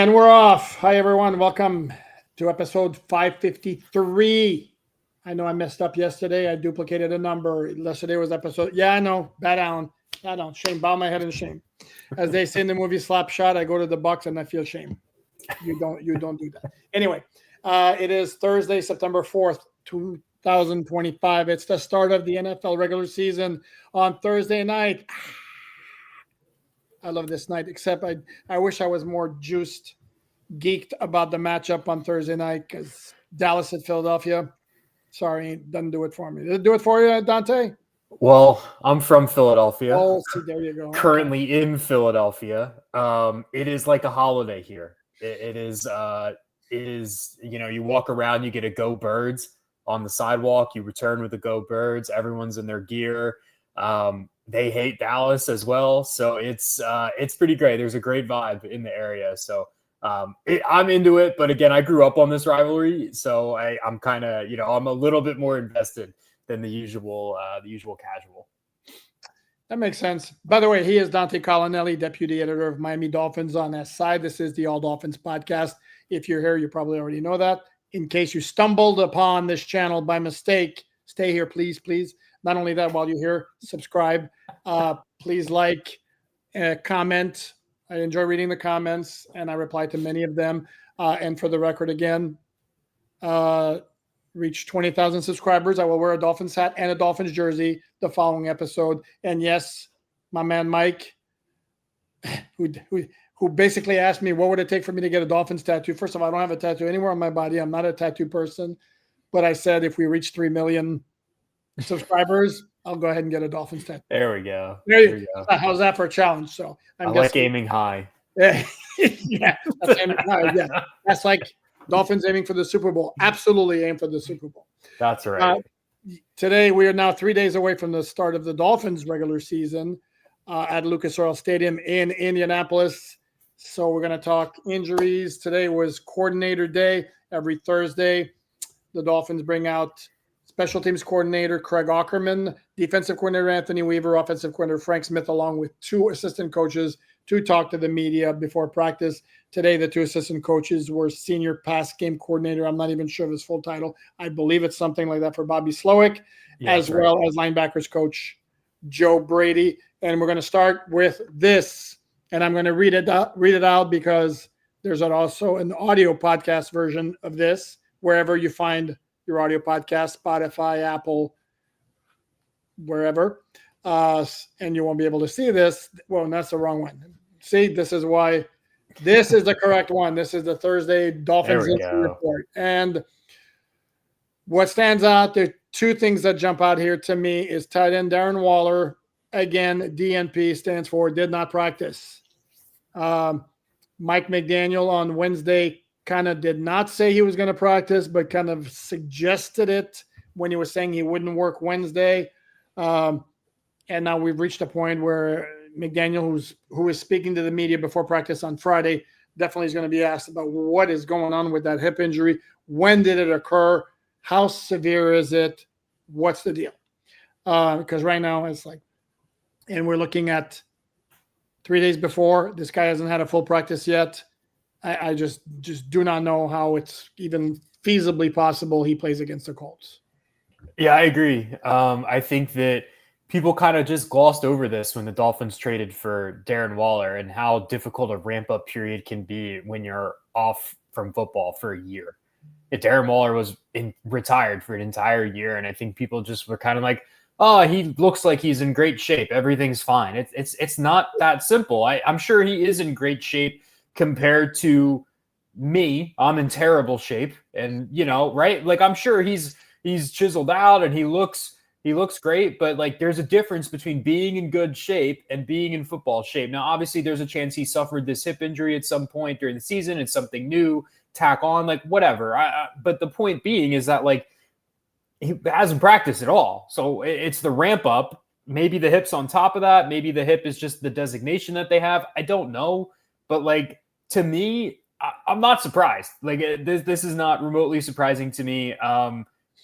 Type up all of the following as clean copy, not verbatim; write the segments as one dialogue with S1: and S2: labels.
S1: And we're off. Hi, everyone. Welcome to episode 553. I know I messed up yesterday. I duplicated a number. Yesterday was episode. Yeah, I know. Bad Alan. Bad Alan. Shame. Bow my head in shame. As they say in the movie Slapshot, I go to the Bucks and I feel shame. You don't do that. Anyway, it is Thursday, September 4th, 2025. It's the start of the NFL regular season on Thursday night. I love this night, except I wish I was more juiced, geeked about the matchup on Thursday night because Dallas at Philadelphia. Sorry, it doesn't do it for me. Did it do it for you, Dante?
S2: Well, I'm from Philadelphia.
S1: Oh, see, there you go.
S2: Currently in Philadelphia. It is like a holiday here. It is, you walk around, you get a Go Birds on the sidewalk, you return with the Go Birds, everyone's in their gear. They hate Dallas as well. So it's pretty great. There's a great vibe in the area. So I'm into it. But again, I grew up on this rivalry. So I'm kind of, I'm a little bit more invested than the usual casual.
S1: That makes sense. By the way, he is Dante Collinelli, deputy editor of Miami Dolphins on SI. This is the All Dolphins podcast. If you're here, you probably already know that. In case you stumbled upon this channel by mistake, stay here, please. Not only that, while you're here, subscribe. Please like, comment. I enjoy reading the comments, and I reply to many of them. And for the record, again, reach 20,000 subscribers. I will wear a Dolphins hat and a Dolphins jersey the following episode. And yes, my man Mike, who basically asked me what would it take for me to get a Dolphins tattoo. First of all, I don't have a tattoo anywhere on my body. I'm not a tattoo person. But I said if we reach 3 million subscribers, I'll go ahead and get a Dolphins tattoo.
S2: There we go.
S1: There you go. How's that for a challenge? So
S2: I like aiming high.
S1: Yeah, that's aiming high. Yeah, that's like Dolphins aiming for the Super Bowl. Absolutely aim for the Super Bowl.
S2: That's right.
S1: Today we are now 3 days away from the start of the Dolphins regular season at Lucas Oil Stadium in Indianapolis. So we're going to talk injuries. Today was coordinator day. Every Thursday, the Dolphins bring out special teams coordinator Craig Aukerman, defensive coordinator Anthony Weaver, offensive coordinator Frank Smith, along with two assistant coaches to talk to the media before practice. Today, the two assistant coaches were senior pass game coordinator. I'm not even sure of his full title. I believe it's something like that for Bobby Slowick, well as linebackers coach Joe Brady. And we're going to start with this, and I'm going to read it out because there's also an audio podcast version of this wherever you find your audio podcast, Spotify, Apple, wherever. And you won't be able to see this. Well, that's the wrong one. See, this is why this is the correct one. This is the Thursday Dolphins report. And what stands out, there are two things that jump out here to me is tight end Darren Waller. Again, DNP stands for did not practice. Mike McDaniel on Wednesday kind of did not say he was going to practice, but kind of suggested it when he was saying he wouldn't work Wednesday. And now we've reached a point where McDaniel, who is speaking to the media before practice on Friday, definitely is going to be asked about what is going on with that hip injury. When did it occur? How severe is it? What's the deal? Because right now it's like, and we're looking at 3 days before. This guy hasn't had a full practice yet. I just do not know how it's even feasibly possible he plays against the Colts.
S2: Yeah, I agree. I think that people kind of just glossed over this when the Dolphins traded for Darren Waller and how difficult a ramp-up period can be when you're off from football for a year. Darren Waller was retired for an entire year, and I think people just were kind of like, oh, he looks like he's in great shape. Everything's fine. It's not that simple. I'm sure he is in great shape compared to me. I'm in terrible shape, and right? Like I'm sure he's chiseled out and he looks great, but like there's a difference between being in good shape and being in football shape. Now, obviously, there's a chance he suffered this hip injury at some point during the season. It's something new, tack on, like whatever. But the point being is that like he hasn't practiced at all, so it's the ramp up. Maybe the hip's on top of that. Maybe the hip is just the designation that they have. I don't know, but like to me, I'm not surprised. Like this is not remotely surprising to me.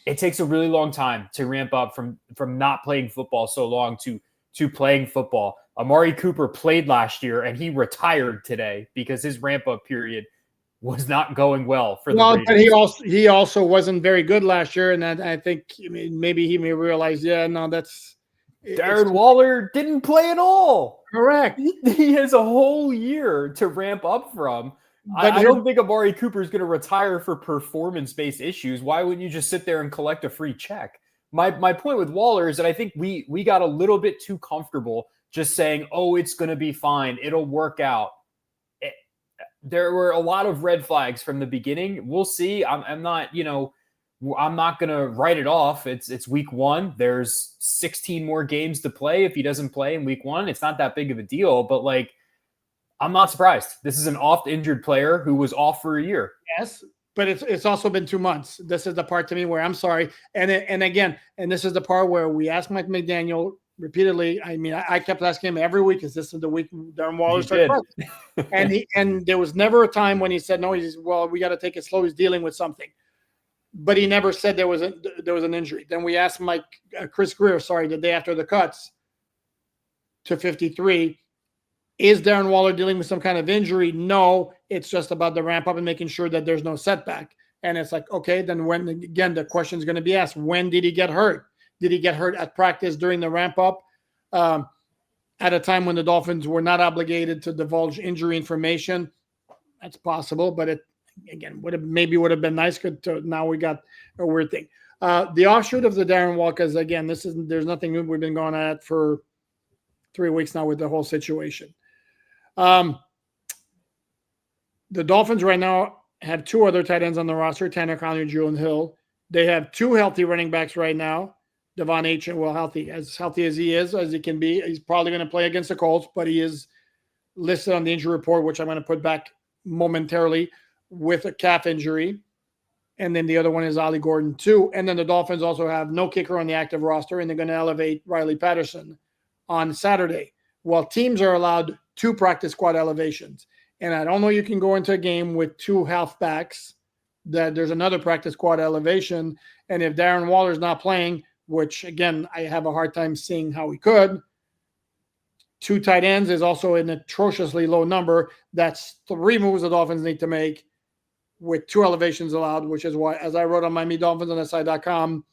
S2: It takes a really long time to ramp up from not playing football so long to playing football. Amari Cooper played last year and he retired today because his ramp-up period was not going well for the Raiders.
S1: But he also wasn't very good last year, and I think maybe he may realize,
S2: Darren Waller didn't play at all.
S1: Correct.
S2: He has a whole year to ramp up from. But I don't think Amari Cooper is going to retire for performance-based issues. Why wouldn't you just sit there and collect a free check? My point with Waller is that I think we got a little bit too comfortable just saying, oh, it's going to be fine. It'll work out. There were a lot of red flags from the beginning. We'll see. I'm not going to write it off. It's week 1. There's 16 more games to play. If he doesn't play in week 1, it's not that big of a deal. But I'm not surprised. This is an oft-injured player who was off for a year.
S1: Yes, but it's also been 2 months. This is the part to me where I'm sorry. And again, this is the part where we asked Mike McDaniel repeatedly. I mean, I kept asking him every week, is this the week Darren Waller started? and there was never a time when he said, no, we got to take it slow. He's dealing with something. But he never said there was an injury. Then we asked Chris Greer, the day after the cuts to 53, is Darren Waller dealing with some kind of injury? No, it's just about the ramp up and making sure that there's no setback. And it's like, okay, then when, again, the question is going to be asked, when did he get hurt? Did he get hurt at practice during the ramp up at a time when the Dolphins were not obligated to divulge injury information? That's possible, but it, again, would have been nice. Now we got a weird thing. The offshoot of the Darren Waller, because again, there's nothing new. We've been going at for 3 weeks now with the whole situation. The Dolphins right now have 2 other tight ends on the roster, Tanner Conner and Julian Hill. They have 2 healthy running backs right now. Devon Achane, as healthy as he is, as he can be. He's probably going to play against the Colts, but he is listed on the injury report, which I'm going to put back momentarily, with a calf injury. And then the other one is Ollie Gordon too. And then the Dolphins also have no kicker on the active roster, and they're going to elevate Riley Patterson on Saturday. Well, teams are allowed 2 practice squad elevations. And I don't know you can go into a game with 2 halfbacks that there's another practice squad elevation. And if Darren Waller's not playing, which, again, I have a hard time seeing how he could, 2 tight ends is also an atrociously low number. That's 3 moves the Dolphins need to make with 2 elevations allowed, which is why, as I wrote on my MeDolphinsOnSide.com,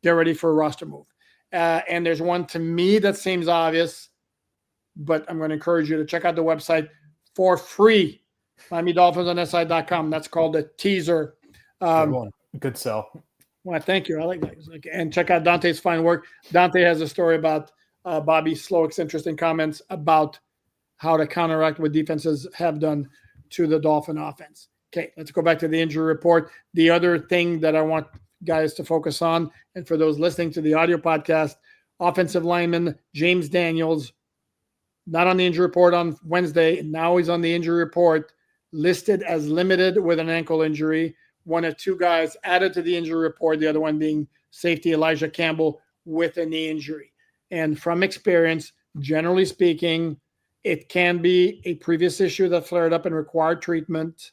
S1: get ready for a roster move. And there's one to me that seems obvious, but I'm going to encourage you to check out the website for free, MiamiDolphinsOnSide.com. That's called a teaser.
S2: Good sell.
S1: Well, thank you. I like that. And check out Dante's fine work. Dante has a story about Bobby Slowick's interesting comments about how to counteract what defenses have done to the Dolphin offense. Okay, let's go back to the injury report. The other thing that I want guys to focus on, and for those listening to the audio podcast, offensive lineman James Daniels, not on the injury report on Wednesday, and now he's on the injury report, listed as limited with an ankle injury. One of 2 guys added to the injury report, the other one being safety Elijah Campbell with a knee injury. And from experience, generally speaking, it can be a previous issue that flared up and required treatment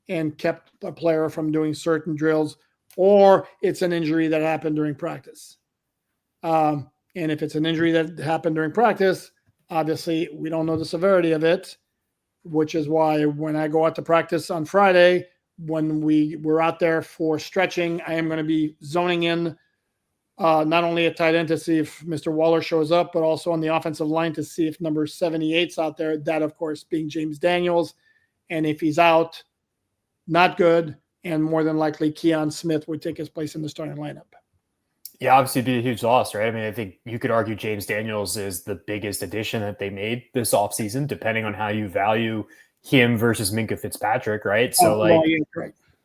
S1: and kept a player from doing certain drills, or it's an injury that happened during practice. And if it's an injury that happened during practice, obviously we don't know the severity of it, which is why when I go out to practice on Friday, when we're out there for stretching, I am going to be zoning in not only a tight end to see if Mr. Waller shows up, but also on the offensive line to see if number 78's out there, that of course being James Daniels. And if he's out, not good, and more than likely Keon Smith would take his place in the starting lineup.
S2: Yeah, obviously it'd be a huge loss, right? I mean, I think you could argue James Daniels is the biggest addition that they made this offseason, depending on how you value him versus Minkah Fitzpatrick, right? So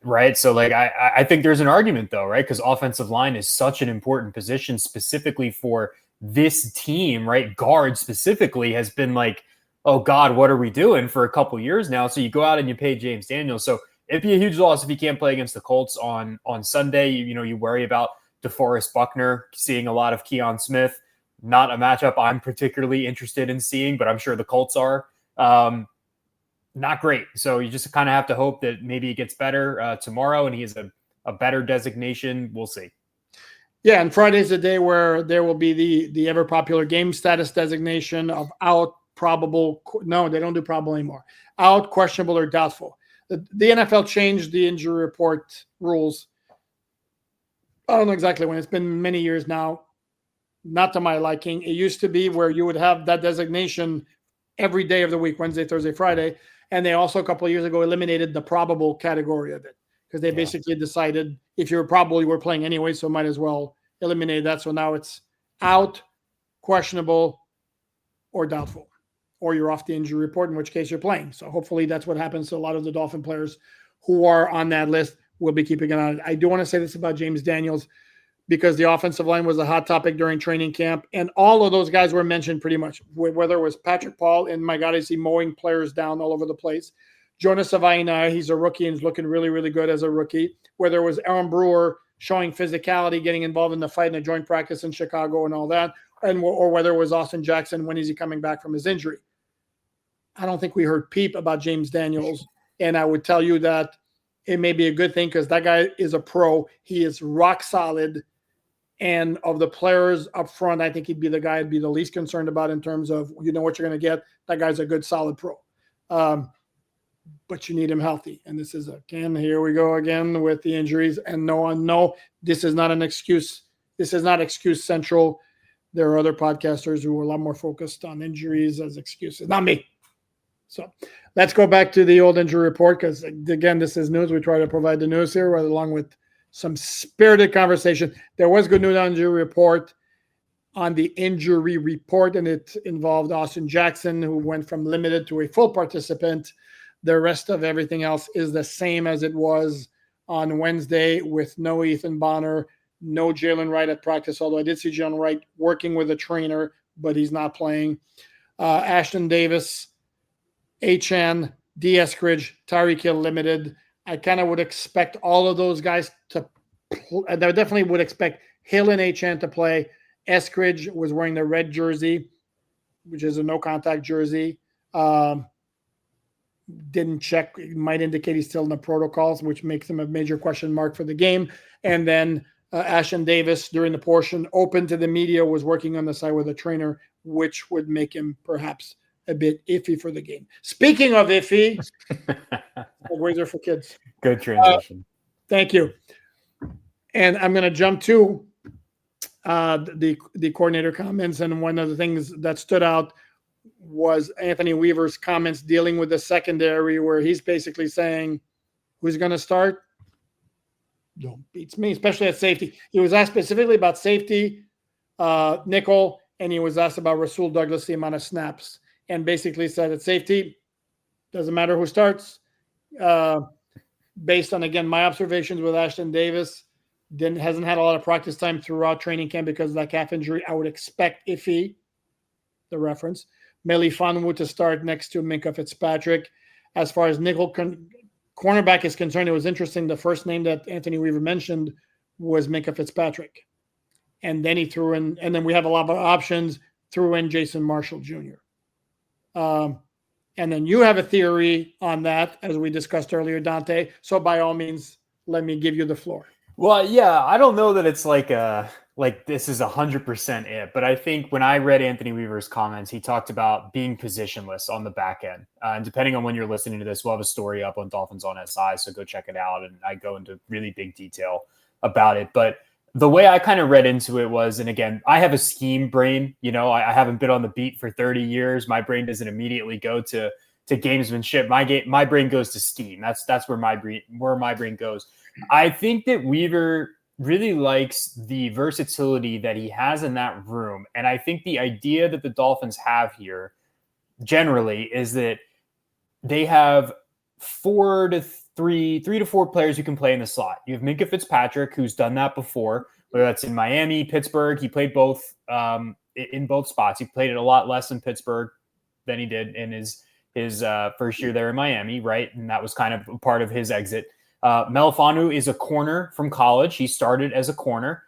S2: right. So I think there's an argument though, right? Because offensive line is such an important position specifically for this team, right? Guard specifically has been like, oh God, what are we doing for a couple years now? So you go out and you pay James Daniels. So it'd be a huge loss if he can't play against the Colts on Sunday. You worry about DeForest Buckner seeing a lot of Keon Smith. Not a matchup I'm particularly interested in seeing, but I'm sure the Colts are. Not great. So you just kind of have to hope that maybe it gets better tomorrow and he has a better designation. We'll see.
S1: Yeah, and Friday's the day where there will be the ever popular game status designation of out, probable. No, they don't do probable anymore. Out, questionable, or doubtful. The NFL changed the injury report rules. I don't know exactly when. It's been many years now. Not to my liking. It used to be where you would have that designation every day of the week, Wednesday, Thursday, Friday. And they also a couple of years ago eliminated the probable category of it because they basically decided if you were probable, you were playing anyway, so might as well eliminate that. So now it's out, questionable, or doubtful, or you're off the injury report, in which case you're playing. So hopefully that's what happens to a lot of the Dolphin players who are on that list. We'll be keeping an eye on it. I do want to say this about James Daniels because the offensive line was a hot topic during training camp, and all of those guys were mentioned pretty much, whether it was Patrick Paul, and my God, is he mowing players down all over the place. Jonas Avaina, he's a rookie and is looking really, really good as a rookie. Whether it was Aaron Brewer showing physicality, getting involved in the fight in a joint practice in Chicago and all that, or whether it was Austin Jackson, when is he coming back from his injury? I don't think we heard peep about James Daniels, and I would tell you that it may be a good thing because that guy is a pro. He is rock solid. And of the players up front, I think he'd be the guy I'd be the least concerned about in terms of, you know what you're going to get. That guy's a good, solid pro. But you need him healthy. And this is, again, here we go again with the injuries. And no, this is not an excuse. This is not excuse central. There are other podcasters who are a lot more focused on injuries as excuses. Not me. So let's go back to the old injury report because, again, this is news. We try to provide the news here along with some spirited conversation. There was good news on the injury report, and it involved Austin Jackson, who went from limited to a full participant. The rest of everything else is the same as it was on Wednesday, with no Ethan Bonner, no Jalen Wright at practice, although I did see Jalen Wright working with a trainer, but he's not playing. Ashton Davis, Achan, D. Eskridge, Tyreek Hill limited. I kind of would expect all of those guys to I definitely would expect Hill and Achan to play. Eskridge was wearing the red jersey, which is a no-contact jersey. Didn't check. It might indicate he's still in the protocols, which makes him a major question mark for the game. And then Ashton Davis, during the portion open to the media, was working on the side with a trainer, which would make him perhaps a bit iffy for the game. Speaking of iffy, segues are for kids.
S2: Good transition.
S1: Thank you. And I'm going to jump to the coordinator comments. And one of the things that stood out was Anthony Weaver's comments dealing with the secondary, where he's basically saying, who's going to start? Don't beats me, especially at safety. He was asked specifically about safety, nickel, and he was asked about Rasul Douglas, the amount of snaps, and basically said at safety, doesn't matter who starts. Based on, again, my observations with Ashton Davis, hasn't had a lot of practice time throughout training camp because of that calf injury. I would expect Iffy, the reference, Melifonwu to start next to Minkah Fitzpatrick. As far as nickel cornerback is concerned, it was interesting. The first name that Anthony Weaver mentioned was Minkah Fitzpatrick. And then he threw in, and then we have a lot of options, threw in Jason Marshall Jr. And then you have a theory on that, as we discussed earlier, Dante. So by all means, let me give you the floor.
S2: Well, yeah, I don't know that it's like this is 100% it, but I think when I read Anthony Weaver's comments, he talked about being positionless on the back end. And depending on when you're listening to this, we'll have a story up on Dolphins on SI, so go check it out. And I go into really big detail about it. But the way I kind of read into it was, and again, I have a scheme brain. You know, I haven't been on the beat for 30 years. My brain doesn't immediately go to gamesmanship. My brain goes to scheme. That's where my brain goes. I think that Weaver really likes the versatility that he has in that room. And I think the idea that the Dolphins have here generally is that they have 3 to 4 players who can play in the slot. You have Minkah Fitzpatrick, who's done that before, whether that's in Miami, Pittsburgh. He played both in both spots. He played it a lot less in Pittsburgh than he did in his first year there in Miami, right? And that was kind of a part of his exit. Melifonwu is a corner from college. He started as a corner.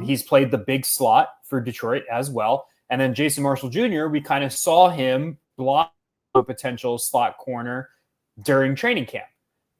S2: He's played the big slot for Detroit as well. And then Jason Marshall Jr., we kind of saw him block a potential slot corner during training camp.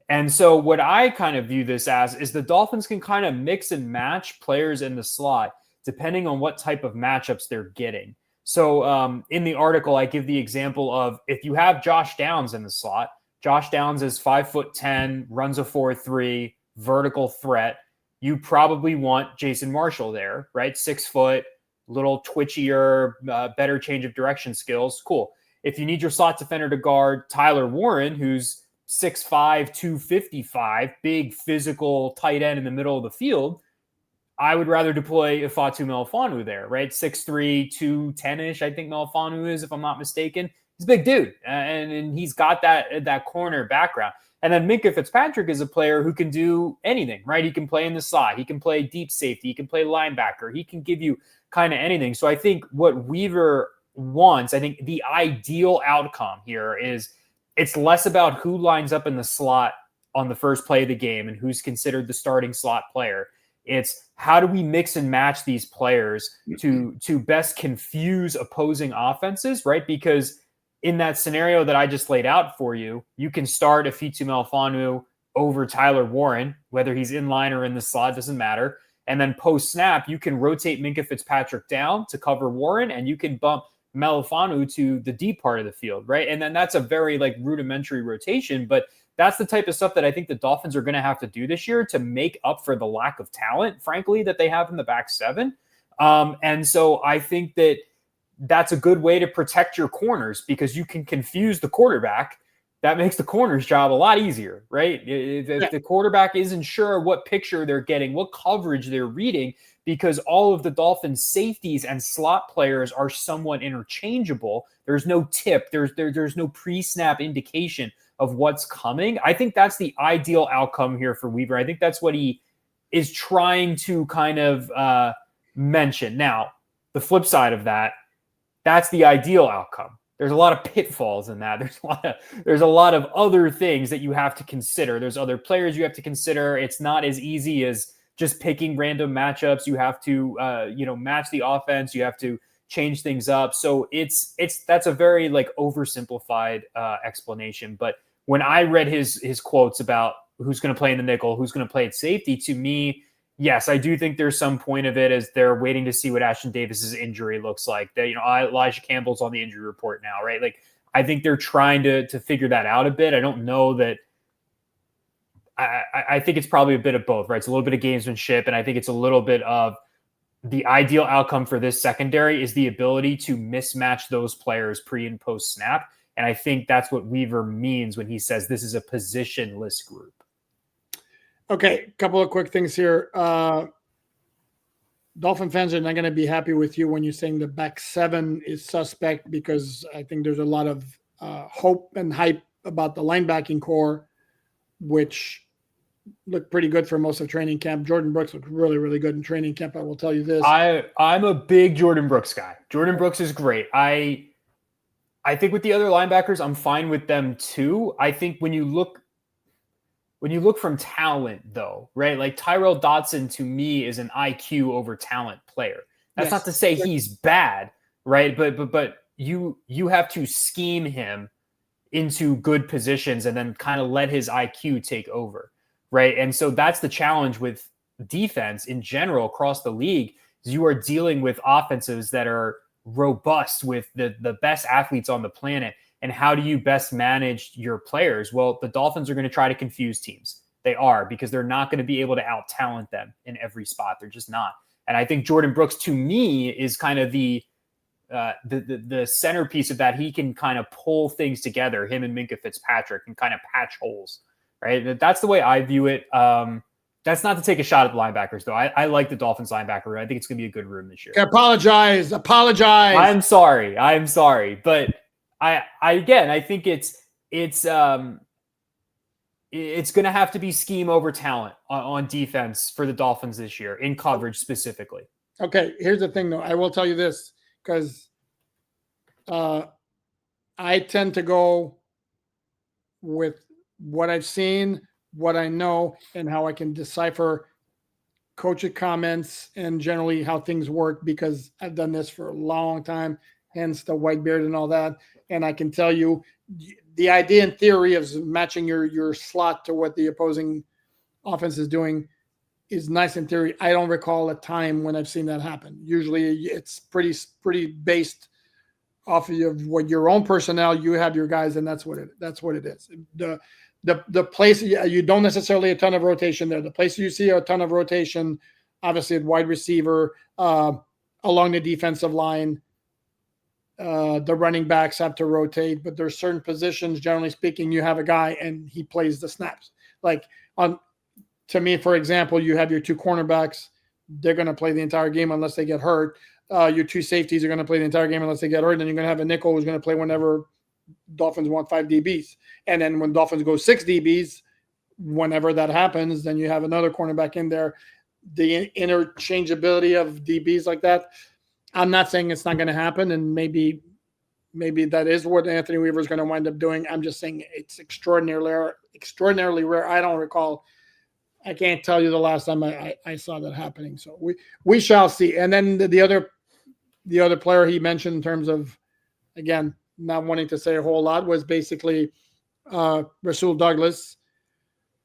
S2: And so what I kind of view this as is the Dolphins can kind of mix and match players in the slot depending on what type of matchups they're getting. So in the article, I give the example of if you have Josh Downs in the slot, Josh Downs is 5'10", runs a 4.3, vertical threat. You probably want Jason Marshall there, right? 6 foot, little twitchier, better change of direction skills. Cool. If you need your slot defender to guard Tyler Warren, who's 6'5", 255, big physical tight end in the middle of the field, I would rather deploy Ifeatu Melifonwu there, right? 6'3", 210-ish, I think Melifonwu is, if I'm not mistaken. He's a big dude, and he's got that corner background. And then Minkah Fitzpatrick is a player who can do anything, right? He can play in the slot. He can play deep safety. He can play linebacker. He can give you kind of anything. So I think what Weaver wants, I think the ideal outcome here is it's less about who lines up in the slot on the first play of the game and who's considered the starting slot player. It's how do we mix and match these players to best confuse opposing offenses, right? Because in that scenario that I just laid out for you, you can start Ifeatu Melifonwu over Tyler Warren, whether he's in line or in the slot, doesn't matter. And then post-snap, you can rotate Minkah Fitzpatrick down to cover Warren, and you can bump Melifonwu to the deep part of the field, right? And then that's a very rudimentary rotation, but that's the type of stuff that I think the Dolphins are going to have to do this year to make up for the lack of talent, frankly, that they have in the back seven. And so I think that that's a good way to protect your corners because you can confuse the quarterback. That makes the corner's job a lot easier, right? If the quarterback isn't sure what picture they're getting, what coverage they're reading, because all of the Dolphins' safeties and slot players are somewhat interchangeable. There's no tip. There's no pre-snap indication of what's coming. I think that's the ideal outcome here for Weaver. I think that's what he is trying to kind of mention. Now, the flip side of that, that's the ideal outcome. There's a lot of pitfalls in that. There's a lot of other things that you have to consider. There's other players you have to consider. It's not as easy as just picking random matchups. You have to match the offense. You have to change things up. So that's a very oversimplified explanation. But when I read his quotes about who's going to play in the nickel, who's going to play at safety, to me, yes, I do think there's some point of it as they're waiting to see what Ashton Davis's injury looks like. Elijah Campbell's on the injury report now, right? I think they're trying to figure that out a bit. I don't know that. I think it's probably a bit of both, right? It's a little bit of gamesmanship, and I think it's a little bit of the ideal outcome for this secondary is the ability to mismatch those players pre and post snap. And I think that's what Weaver means when he says this is a positionless group.
S1: Okay, a couple of quick things here. Dolphin fans are not going to be happy with you when you're saying the back seven is suspect because I think there's a lot of hope and hype about the linebacking core, which looked pretty good for most of training camp. Jordan Brooks looked really, really good in training camp. I will tell you this.
S2: I'm a big Jordan Brooks guy. Jordan Brooks is great. I think with the other linebackers, I'm fine with them too. I think when you look from talent, though, right? Tyrell Dodson to me is an IQ over talent player. That's not to say he's bad, right? But you have to scheme him into good positions and then kind of let his IQ take over, right? And so that's the challenge with defense in general across the league is you are dealing with offensives that are robust with the best athletes on the planet. And how do you best manage your players? Well, the Dolphins are going to try to confuse teams. They are, because they're not going to be able to out-talent them in every spot. They're just not. And I think Jordan Brooks, to me, is kind of the centerpiece of that. He can kind of pull things together, him and Minkah Fitzpatrick, and kind of patch holes, right? That's the way I view it. That's not to take a shot at the linebackers, though. I like the Dolphins linebacker room. I think it's going to be a good room this year.
S1: Apologize.
S2: I'm sorry. But I think it's going to have to be scheme over talent on defense for the Dolphins this year in coverage specifically.
S1: Okay. Here's the thing though. I will tell you this because I tend to go with what I've seen, what I know, and how I can decipher coach's comments and generally how things work because I've done this for a long time. hence the white beard and all that. And I can tell you the idea in theory of matching your slot to what the opposing offense is doing is nice in theory. I don't recall a time when I've seen that happen. Usually it's pretty based off of what your own personnel, you have your guys, and that's what it is. The place you don't necessarily a ton of rotation there. The place you see a ton of rotation, obviously at wide receiver, along the defensive line, the running backs have to rotate, but there's certain positions, generally speaking, you have a guy and he plays the snaps. Like to me, for example, you have your two cornerbacks. They're going to play the entire game unless they get hurt. Your two safeties are going to play the entire game unless they get hurt. And then you're going to have a nickel who's going to play whenever Dolphins want 5 DBs. And then when Dolphins go 6 DBs, whenever that happens, then you have another cornerback in there. The interchangeability of DBs like that, I'm not saying it's not going to happen, and maybe that is what Anthony Weaver is going to wind up doing. I'm just saying it's extraordinarily rare. I don't recall. I can't tell you the last time I saw that happening. So we shall see. And then the other player he mentioned in terms of, again, not wanting to say a whole lot, was basically Rasul Douglas.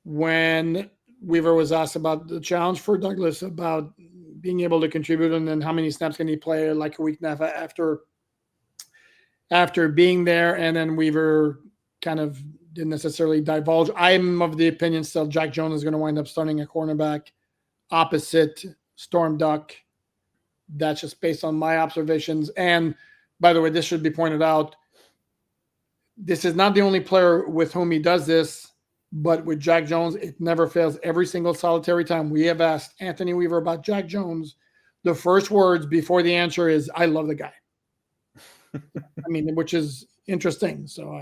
S1: When Weaver was asked about the challenge for Douglas about being able to contribute and then how many snaps can he play like a week and a half after being there, and then Weaver kind of didn't necessarily divulge. I'm of the opinion still Jack Jones is going to wind up starting a cornerback opposite Storm Duck. That's just based on my observations. And by the way, this should be pointed out. This is not the only player with whom he does this, but with Jack Jones, it never fails. Every single solitary time we have asked Anthony Weaver about Jack Jones, the first words before the answer is, "I love the guy." I mean, which is interesting. So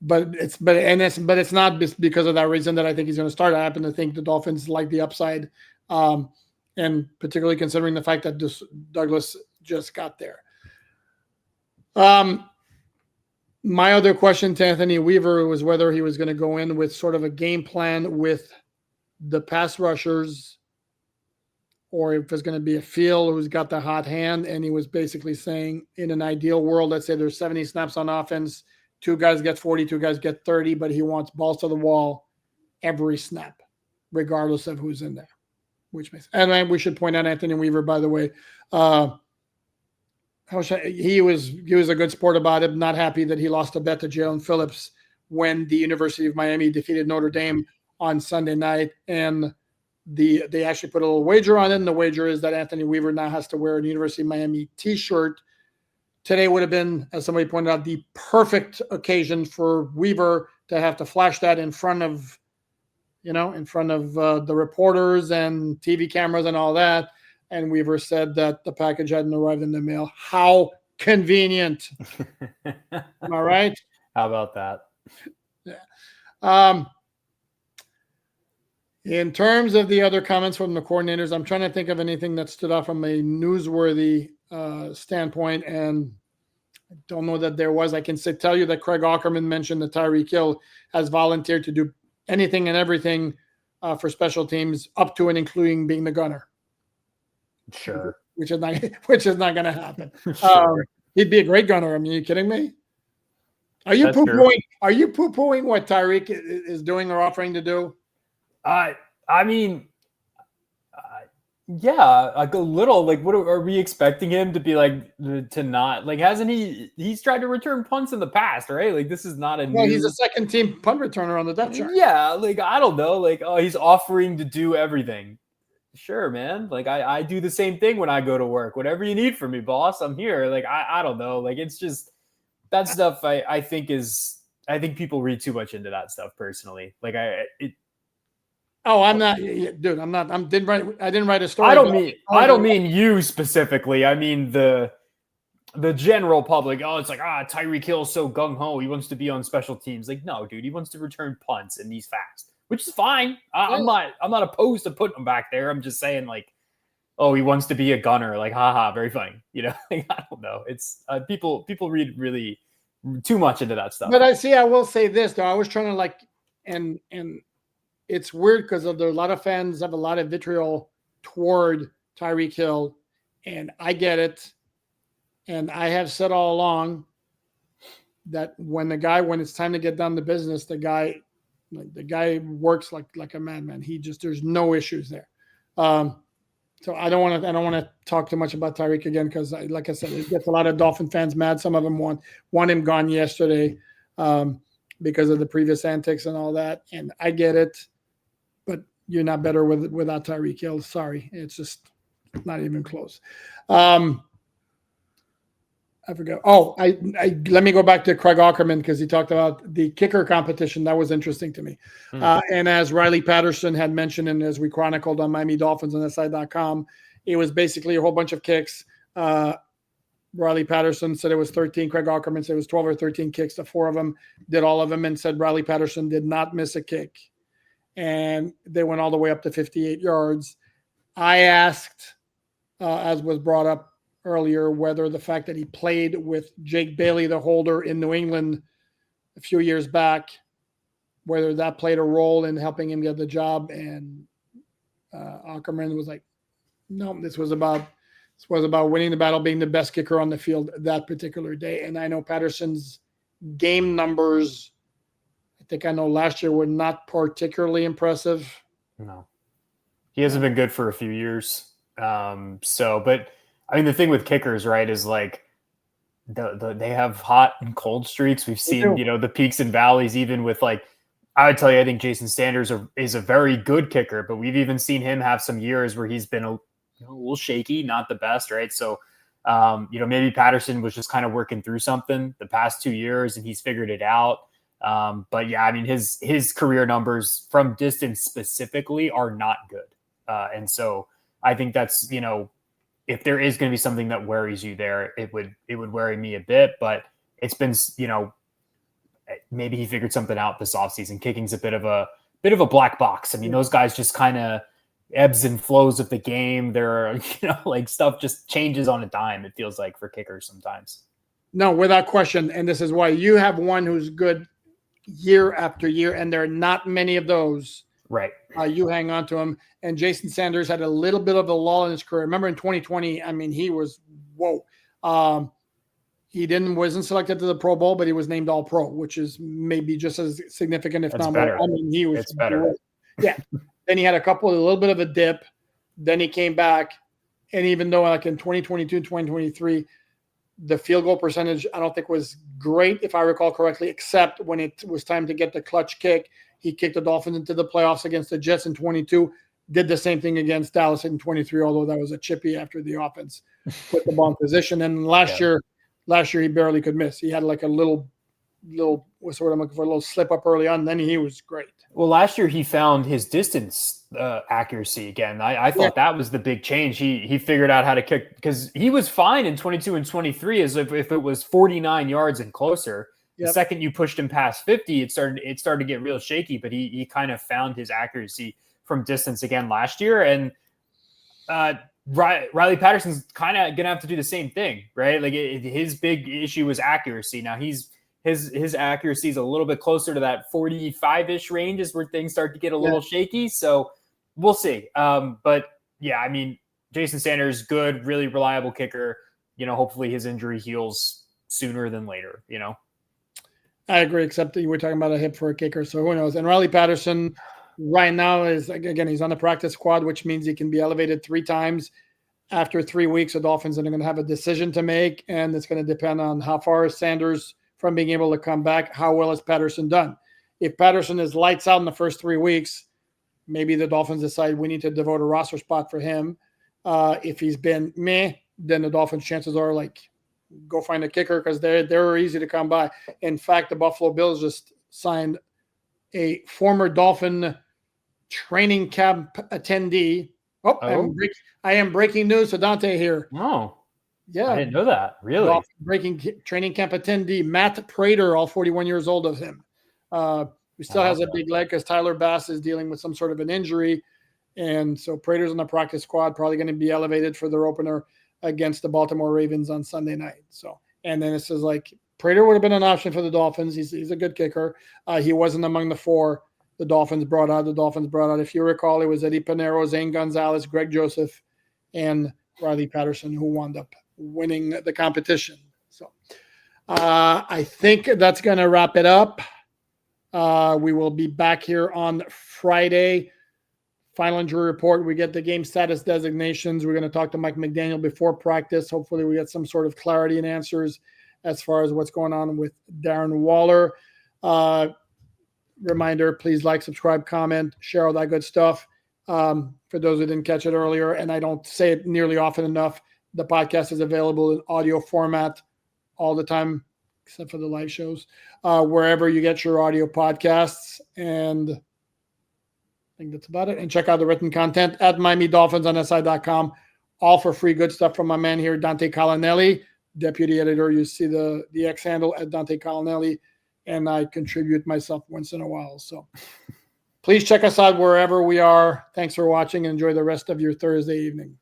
S1: but it's not because of that reason that I think he's going to start. I happen to think the Dolphins like the upside, and particularly considering the fact that Douglas just got there. My other question to Anthony Weaver was whether he was going to go in with sort of a game plan with the pass rushers, or if it's going to be a feel who's got the hot hand. And he was basically saying, in an ideal world, let's say there's 70 snaps on offense, 2 guys get 40, 2 guys get 30, but he wants balls to the wall every snap, regardless of who's in there. And we should point out Anthony Weaver, by the way, he was a good sport about it. Not happy that he lost a bet to Jalen Phillips when the University of Miami defeated Notre Dame on Sunday night, and they actually put a little wager on it. And the wager is that Anthony Weaver now has to wear a University of Miami T-shirt. Today would have been, as somebody pointed out, the perfect occasion for Weaver to have to flash that in front of the reporters and TV cameras and all that. And Weaver said that the package hadn't arrived in the mail. How convenient. Am I right?
S2: How about that?
S1: Yeah. In terms of the other comments from the coordinators, I'm trying to think of anything that stood out from a newsworthy standpoint, and I don't know that there was. I can tell you that Craig Aukerman mentioned that Tyreek Hill has volunteered to do anything and everything for special teams, up to and including being the gunner.
S2: Sure.
S1: Which is not going to happen.
S2: Sure.
S1: He'd be a great gunner. I mean, are you kidding me? Are you poo-pooing what Tyreek is doing or offering to do?
S2: I mean, yeah, like a little. Like, what are we expecting him to be like? To not like? Hasn't he's tried to return punts in the past, right? Like, this is not a
S1: new. He's a second team punt returner on the depth chart.
S2: Yeah, like I don't know. Like, oh, he's offering to do everything. Sure, man. Like I do the same thing when I go to work. Whatever you need from me, boss, I'm here. Like I don't know. Like it's just that stuff. I think people read too much into that stuff personally. Like
S1: I'm not, dude. I'm not. I didn't write a story.
S2: I don't mean you specifically. I mean the general public. Oh, it's like Tyreek Hill's so gung ho. He wants to be on special teams. Like no, dude. He wants to return punts and he's fast. Which is fine. I'm not opposed to putting him back there. I'm just saying, like, oh, he wants to be a gunner. Like, haha, very funny. You know, like, I don't know. It's people read really too much into that stuff.
S1: But I will say this though. I was trying to and it's weird because a lot of fans have a lot of vitriol toward Tyreek Hill, And I get it. And I have said all along that when it's time to get down to business, the guy works like a madman. There's no issues there. So I don't want to talk too much about Tyreek again because, like I said, it gets a lot of Dolphin fans mad. Some of them want him gone yesterday because of the previous antics and all that. And I get it, but you're not better without Tyreek Hill. Sorry, it's just not even close. I forgot. Oh, I let me go back to Craig Aukerman because he talked about the kicker competition. That was interesting to me. And as Riley Patterson had mentioned, and as we chronicled on Miami Dolphins on SI.com, it was basically a whole bunch of kicks. Riley Patterson said it was 13. Craig Aukerman said it was 12 or 13 kicks. The four of them did all of them and said Riley Patterson did not miss a kick. And they went all the way up to 58 yards. I asked, as was brought up earlier, whether the fact that he played with Jake Bailey, the holder in New England a few years back, whether that played a role in helping him get the job. And Aukerman was like, no, this was about winning the battle, being the best kicker on the field that particular day. And I know Patterson's game numbers, I know last year were not particularly impressive.
S2: No, he hasn't been good for a few years. But I mean, the thing with kickers, right, is like they have hot and cold streaks. We've seen, the peaks and valleys, even with I would tell you, I think Jason Sanders is a very good kicker, but we've even seen him have some years where he's been a little shaky, not the best, right? So, maybe Patterson was just kind of working through something the past 2 years and he's figured it out. But yeah, I mean, his career numbers from distance specifically are not good. And so I think that's, if there is going to be something that worries you there, it would worry me a bit, but it's been, maybe he figured something out this offseason. Kicking's a bit of a black box. I mean, those guys just kind of ebbs and flows of the game. There are, stuff just changes on a dime. It feels like for kickers sometimes.
S1: No, without question. And this is why you have one who's good year after year, and there are not many of those.
S2: Right.
S1: You hang on to him. And Jason Sanders had a little bit of a lull in his career. Remember in 2020, I mean, he was, whoa. He wasn't selected to the Pro Bowl, but he was named All Pro, which is maybe just as significant, if not more. I mean, he was
S2: better.
S1: Yeah. Then he had a little bit of a dip. Then he came back. And even though in 2022, 2023, the field goal percentage, I don't think was great, if I recall correctly, except when it was time to get the clutch kick. He kicked the Dolphins into the playoffs against the Jets in 22, did the same thing against Dallas in 23, although that was a chippy after the offense put the ball in position. And last year he barely could miss. He had a little what's the word I'm looking for, a little slip up early on. Then he was great.
S2: Well, last year he found his distance accuracy again. I thought that was the big change. He figured out how to kick, because he was fine in 22 and 23 as if it was 49 yards and closer. The second you pushed him past 50, it started to get real shaky, but he kind of found his accuracy from distance again last year. And Riley Patterson's kind of going to have to do the same thing, right? His big issue was accuracy. Now his accuracy is a little bit closer to that 45-ish range is where things start to get a little shaky. So we'll see. But yeah, I mean, Jason Sanders, good, really reliable kicker. Hopefully his injury heals sooner than later,
S1: I agree, except that you were talking about a hip for a kicker, so who knows. And Riley Patterson right now is, again, he's on the practice squad, which means he can be elevated 3 times. After 3 weeks, the Dolphins are going to have a decision to make, and it's going to depend on how far is Sanders from being able to come back, how well has Patterson done. If Patterson is lights out in the first 3 weeks, maybe the Dolphins decide we need to devote a roster spot for him. If he's been meh, then the Dolphins' chances are go find a kicker, because they're easy to come by. In fact, the Buffalo Bills just signed a former Dolphin training camp attendee. I am breaking news to Dante here.
S2: Oh,
S1: yeah,
S2: I didn't know that. Really?
S1: Dolphin breaking training camp attendee Matt Prater, all 41 years old of him. He still has a big leg because Tyler Bass is dealing with some sort of an injury. And so Prater's on the practice squad, probably going to be elevated for their opener against the Baltimore Ravens on Sunday night. So, and then it says Prater would have been an option for the Dolphins. He's a good kicker. He wasn't among the 4 the Dolphins brought out. If you recall, it was Eddie Pinero, Zane Gonzalez, Greg Joseph, and Riley Patterson, who wound up winning the competition. So I think that's going to wrap it up. We will be back here on Friday. Final injury report. We get the game status designations. We're going to talk to Mike McDaniel before practice. Hopefully we get some sort of clarity and answers as far as what's going on with Darren Waller. Reminder, please like, subscribe, comment, share all that good stuff. For those who didn't catch it earlier, and I don't say it nearly often enough, the podcast is available in audio format all the time, except for the live shows, wherever you get your audio podcasts. And I think that's about it. And check out the written content at Miami Dolphins on SI.com, all for free. Good stuff from my man here, Dante Collinelli, deputy editor. You see the X handle at Dante Collinelli, and I contribute myself once in a while. So please check us out wherever we are. Thanks for watching and enjoy the rest of your Thursday evening.